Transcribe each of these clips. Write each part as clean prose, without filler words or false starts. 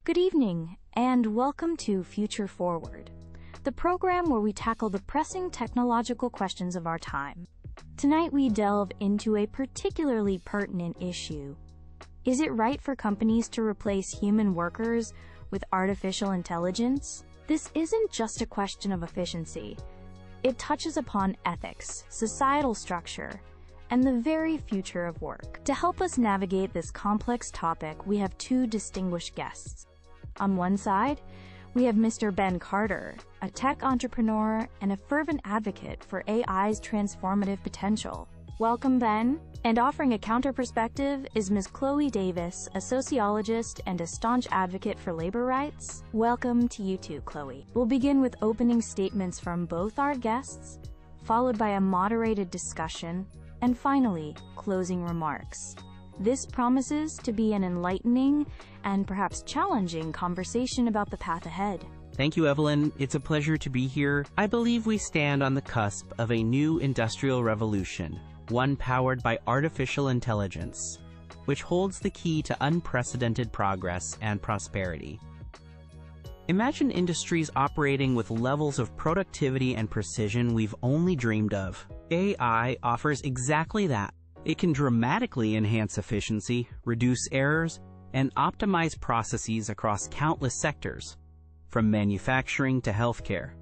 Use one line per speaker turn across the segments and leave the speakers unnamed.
Good evening, and welcome to Future Forward, the program where we tackle the pressing technological questions of our time. Tonight we delve into a particularly pertinent issue. Is it right for companies to replace human workers with artificial intelligence? This isn't just a question of efficiency. It touches upon ethics, societal structure, and the very future of work. To help us navigate this complex topic, we have two distinguished guests. On one side, we have Mr. Ben Carter, a tech entrepreneur and a fervent advocate for AI's transformative potential. Welcome, Ben. And offering a counter perspective is Ms. Chloe Davis, a sociologist and a staunch advocate for labor rights. Welcome to you too, Chloe. We'll begin with opening statements from both our guests, followed by a moderated discussion, and finally, closing remarks. This promises to be an enlightening and perhaps challenging conversation about the path ahead.
Thank you, Evelyn. It's a pleasure to be here. I believe we stand on the cusp of a new industrial revolution, one powered by artificial intelligence, which holds the key to unprecedented progress and prosperity. Imagine industries operating with levels of productivity and precision we've only dreamed of. AI offers exactly that. It can dramatically enhance efficiency, reduce errors, and optimize processes across countless sectors, from manufacturing to healthcare.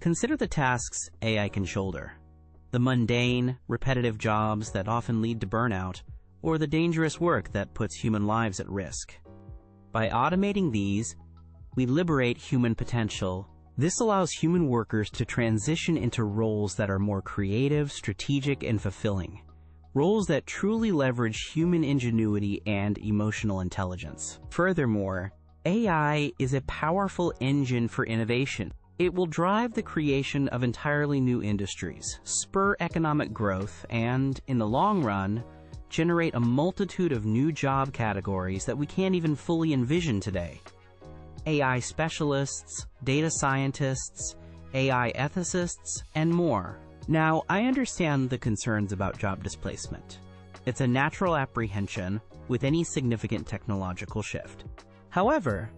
Consider the tasks AI can shoulder: the mundane, repetitive jobs that often lead to burnout, or the dangerous work that puts human lives at risk. By automating these, we liberate human potential. This allows human workers to transition into roles that are more creative, strategic, and fulfilling. Roles that truly leverage human ingenuity and emotional intelligence. Furthermore, AI is a powerful engine for innovation. It will drive the creation of entirely new industries, spur economic growth, and, in the long run, generate a multitude of new job categories that we can't even fully envision today. AI specialists, data scientists, AI ethicists, and more. Now, I understand the concerns about job displacement. It's a natural apprehension with any significant technological shift. However,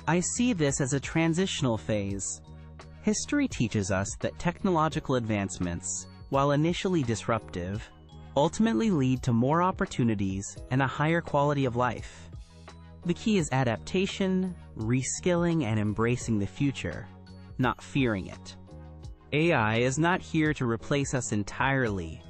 I see this as a transitional phase. History teaches us that technological advancements, while initially disruptive, ultimately lead to more opportunities and a higher quality of life. The key is adaptation, reskilling, and embracing the future, not fearing it. AI is not here to replace us entirely,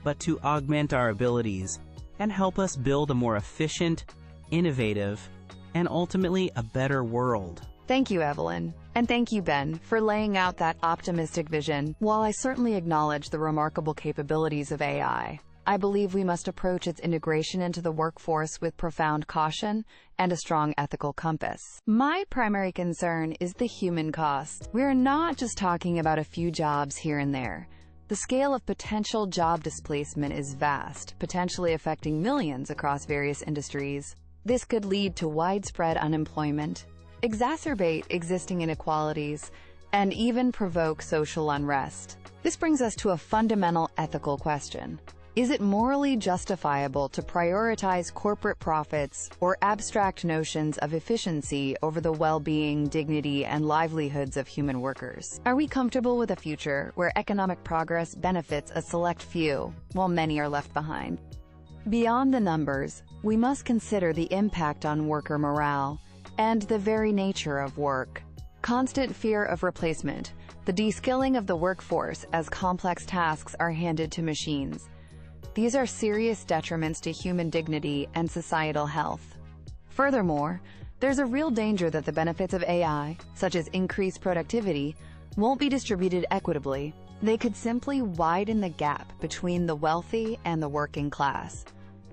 but to augment our abilities and help us build a more efficient, innovative, and ultimately a better world.
Thank you, Evelyn. And thank you, Ben, for laying out that optimistic vision. While I certainly acknowledge the remarkable capabilities of AI, I believe we must approach its integration into the workforce with profound caution and a strong ethical compass. My primary concern is the human cost. We're not just talking about a few jobs here and there. The scale of potential job displacement is vast, potentially affecting millions across various industries. This could lead to widespread unemployment, exacerbate existing inequalities, and even provoke social unrest. This brings us to a fundamental ethical question. Is it morally justifiable to prioritize corporate profits or abstract notions of efficiency over the well-being, dignity, and livelihoods of human workers? Are we comfortable with a future where economic progress benefits a select few, while many are left behind? Beyond the numbers, we must consider the impact on worker morale and the very nature of work. Constant fear of replacement, the de-skilling of the workforce as complex tasks are handed to machines. These are serious detriments to human dignity and societal health. Furthermore, there's a real danger that the benefits of AI, such as increased productivity, won't be distributed equitably. They could simply widen the gap between the wealthy and the working class,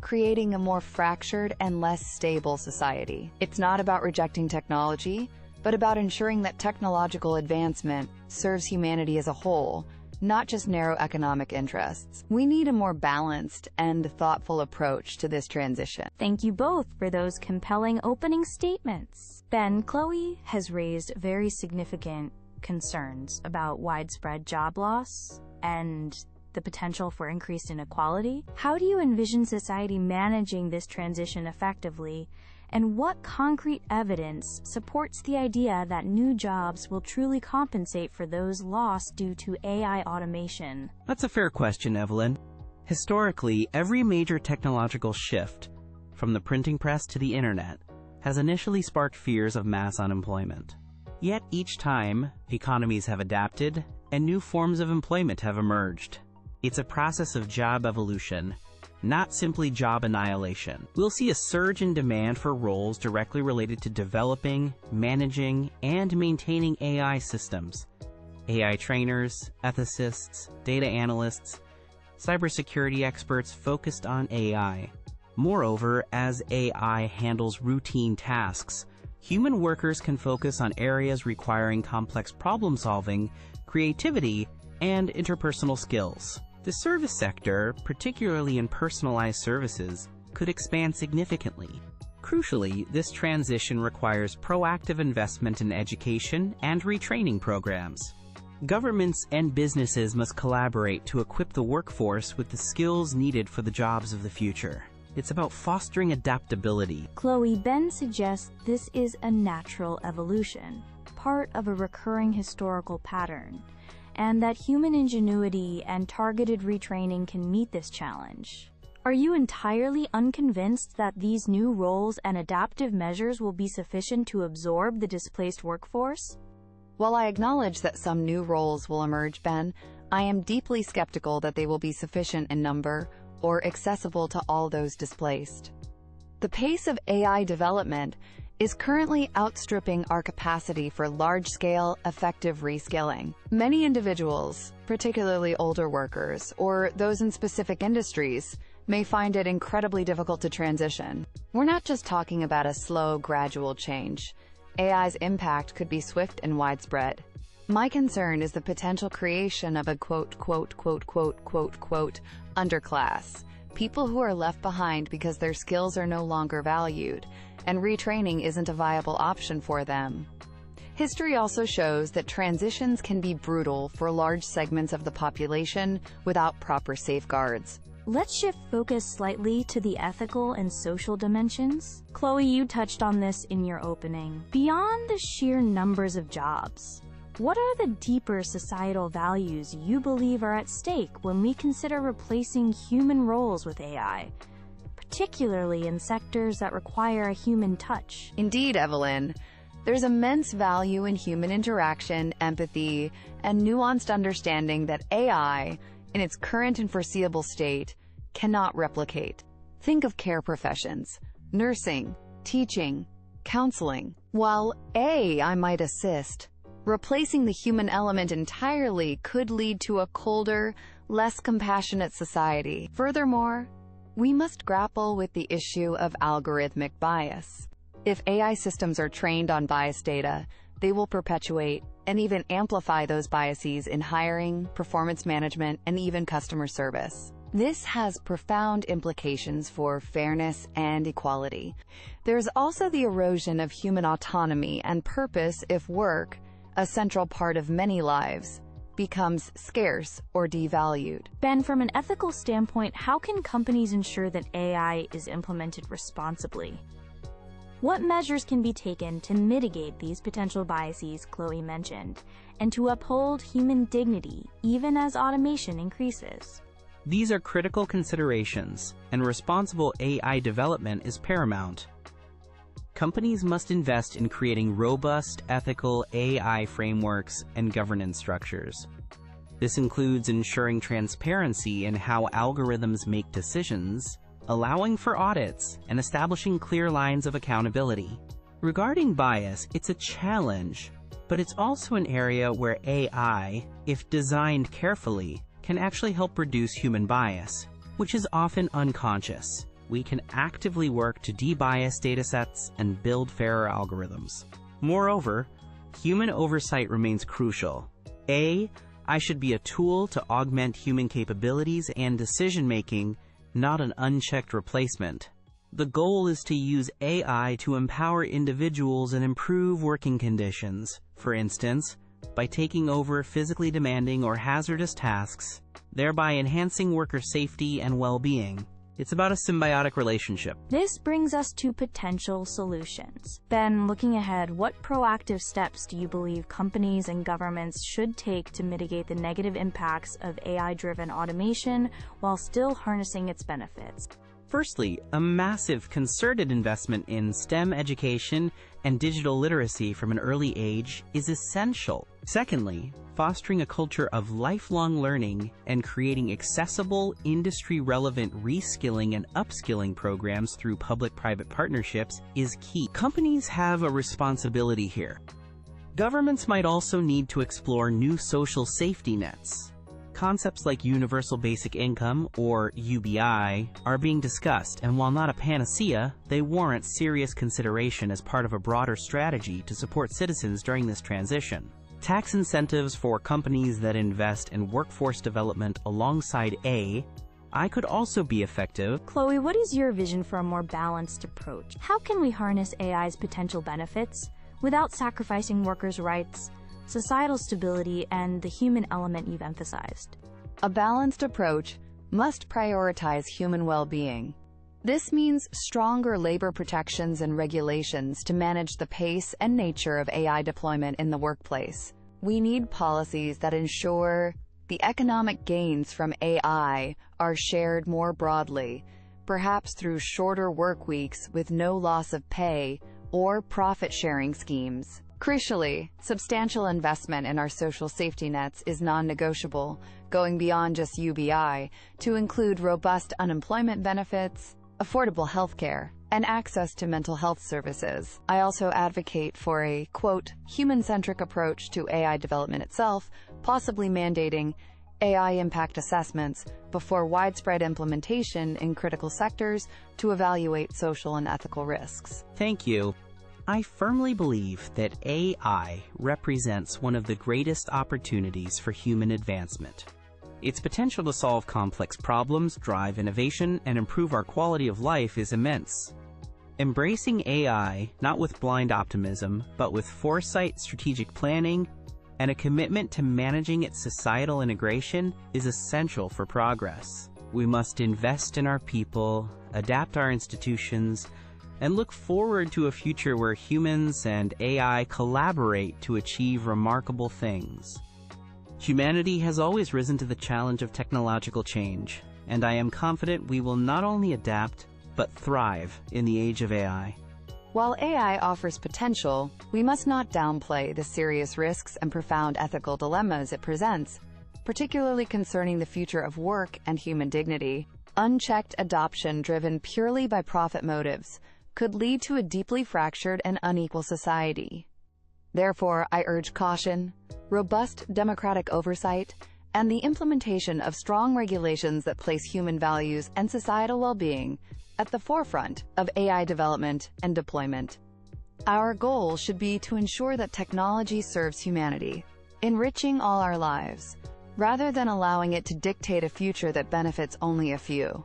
creating a more fractured and less stable society. It's not about rejecting technology, but about ensuring that technological advancement serves humanity as a whole, not just narrow economic interests. We need a more balanced and thoughtful approach to this transition.
Thank you both for those compelling opening statements. Ben, Chloe has raised very significant concerns about widespread job loss and the potential for increased inequality. How do you envision society managing this transition effectively, And what concrete evidence supports the idea that new jobs will truly compensate for those lost due to AI automation?
That's a fair question, Evelyn. Historically, every major technological shift, from the printing press to the internet, has initially sparked fears of mass unemployment. Yet each time, economies have adapted and new forms of employment have emerged. It's a process of job evolution, not simply job annihilation. We'll see a surge in demand for roles directly related to developing, managing, and maintaining AI systems. AI trainers, ethicists, data analysts, cybersecurity experts focused on AI. Moreover, as AI handles routine tasks, human workers can focus on areas requiring complex problem-solving, creativity, and interpersonal skills. The service sector, particularly in personalized services, could expand significantly. Crucially, this transition requires proactive investment in education and retraining programs. Governments and businesses must collaborate to equip the workforce with the skills needed for the jobs of the future. It's about fostering adaptability.
Chloe, Ben suggests this is a natural evolution, part of a recurring historical pattern, and that human ingenuity and targeted retraining can meet this challenge. Are you entirely unconvinced that these new roles and adaptive measures will be sufficient to absorb the displaced workforce?
While I acknowledge that some new roles will emerge, Ben, I am deeply skeptical that they will be sufficient in number or accessible to all those displaced. The pace of AI development is currently outstripping our capacity for large-scale, effective reskilling. Many individuals, particularly older workers or those in specific industries, may find it incredibly difficult to transition. We're not just talking about a slow, gradual change. AI's impact could be swift and widespread. My concern is the potential creation of a underclass, people who are left behind because their skills are no longer valued, and retraining isn't a viable option for them. History also shows that transitions can be brutal for large segments of the population without proper safeguards.
Let's shift focus slightly to the ethical and social dimensions. Chloe, you touched on this in your opening. Beyond the sheer numbers of jobs, what are the deeper societal values you believe are at stake when we consider replacing human roles with AI, particularly in sectors that require a human touch?
Indeed, Evelyn. There's immense value in human interaction, empathy, and nuanced understanding that AI, in its current and foreseeable state, cannot replicate. Think of care professions, nursing, teaching, counseling. While AI might assist, replacing the human element entirely could lead to a colder, less compassionate society. Furthermore, we must grapple with the issue of algorithmic bias. If AI systems are trained on biased data, they will perpetuate and even amplify those biases in hiring, performance management, and even customer service. This has profound implications for fairness and equality. There's also the erosion of human autonomy and purpose if work, a central part of many lives, becomes scarce or devalued.
Ben, from an ethical standpoint, how can companies ensure that AI is implemented responsibly? What measures can be taken to mitigate these potential biases Chloe mentioned, and to uphold human dignity even as automation increases?
These are critical considerations, and responsible AI development is paramount. Companies must invest in creating robust, ethical AI frameworks and governance structures. This includes ensuring transparency in how algorithms make decisions, allowing for audits, and establishing clear lines of accountability. Regarding bias, it's a challenge, but it's also an area where AI, if designed carefully, can actually help reduce human bias, which is often unconscious. We can actively work to de-bias datasets and build fairer algorithms. Moreover, human oversight remains crucial. AI should be a tool to augment human capabilities and decision-making, not an unchecked replacement. The goal is to use AI to empower individuals and improve working conditions, for instance, by taking over physically demanding or hazardous tasks, thereby enhancing worker safety and well-being. It's about a symbiotic relationship.
This brings us to potential solutions. Ben, looking ahead, what proactive steps do you believe companies and governments should take to mitigate the negative impacts of AI-driven automation while still harnessing its benefits?
Firstly, a massive concerted investment in STEM education and digital literacy from an early age is essential. Secondly, fostering a culture of lifelong learning and creating accessible, industry-relevant reskilling and upskilling programs through public-private partnerships is key. Companies have a responsibility here. Governments might also need to explore new social safety nets. Concepts like Universal Basic Income, or UBI, are being discussed, and while not a panacea, they warrant serious consideration as part of a broader strategy to support citizens during this transition. Tax incentives for companies that invest in workforce development alongside AI could also be effective.
Chloe, what is your vision for a more balanced approach? How can we harness AI's potential benefits without sacrificing workers' rights, societal stability, and the human element you've emphasized?
A balanced approach must prioritize human well-being. This means stronger labor protections and regulations to manage the pace and nature of AI deployment in the workplace. We need policies that ensure the economic gains from AI are shared more broadly, perhaps through shorter work weeks with no loss of pay or profit-sharing schemes. Crucially, substantial investment in our social safety nets is non-negotiable, going beyond just UBI to include robust unemployment benefits, affordable healthcare, and access to mental health services. I also advocate for a, quote, human-centric approach to AI development itself, possibly mandating AI impact assessments before widespread implementation in critical sectors to evaluate social and ethical risks.
Thank you. I firmly believe that AI represents one of the greatest opportunities for human advancement. Its potential to solve complex problems, drive innovation, and improve our quality of life is immense. Embracing AI, not with blind optimism, but with foresight, strategic planning, and a commitment to managing its societal integration, is essential for progress. We must invest in our people, adapt our institutions, and look forward to a future where humans and AI collaborate to achieve remarkable things. Humanity has always risen to the challenge of technological change, and I am confident we will not only adapt, but thrive in the age of AI.
While AI offers potential, we must not downplay the serious risks and profound ethical dilemmas it presents, particularly concerning the future of work and human dignity. Unchecked adoption driven purely by profit motives could lead to a deeply fractured and unequal society. Therefore, I urge caution, robust democratic oversight, and the implementation of strong regulations that place human values and societal well-being at the forefront of AI development and deployment. Our goal should be to ensure that technology serves humanity, enriching all our lives, rather than allowing it to dictate a future that benefits only a few.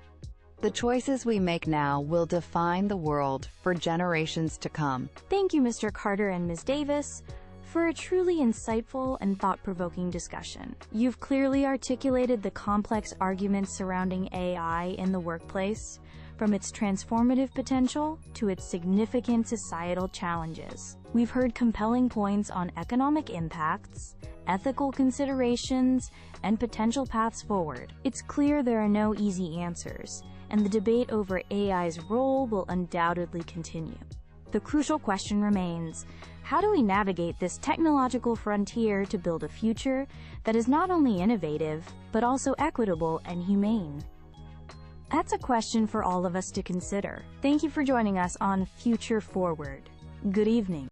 The choices we make now will define the world for generations to come.
Thank you, Mr. Carter and Ms. Davis, for a truly insightful and thought-provoking discussion. You've clearly articulated the complex arguments surrounding AI in the workplace, from its transformative potential to its significant societal challenges. We've heard compelling points on economic impacts, ethical considerations, and potential paths forward. It's clear there are no easy answers, and the debate over AI's role will undoubtedly continue. The crucial question remains, how do we navigate this technological frontier to build a future that is not only innovative, but also equitable and humane? That's a question for all of us to consider. Thank you for joining us on Future Forward. Good evening.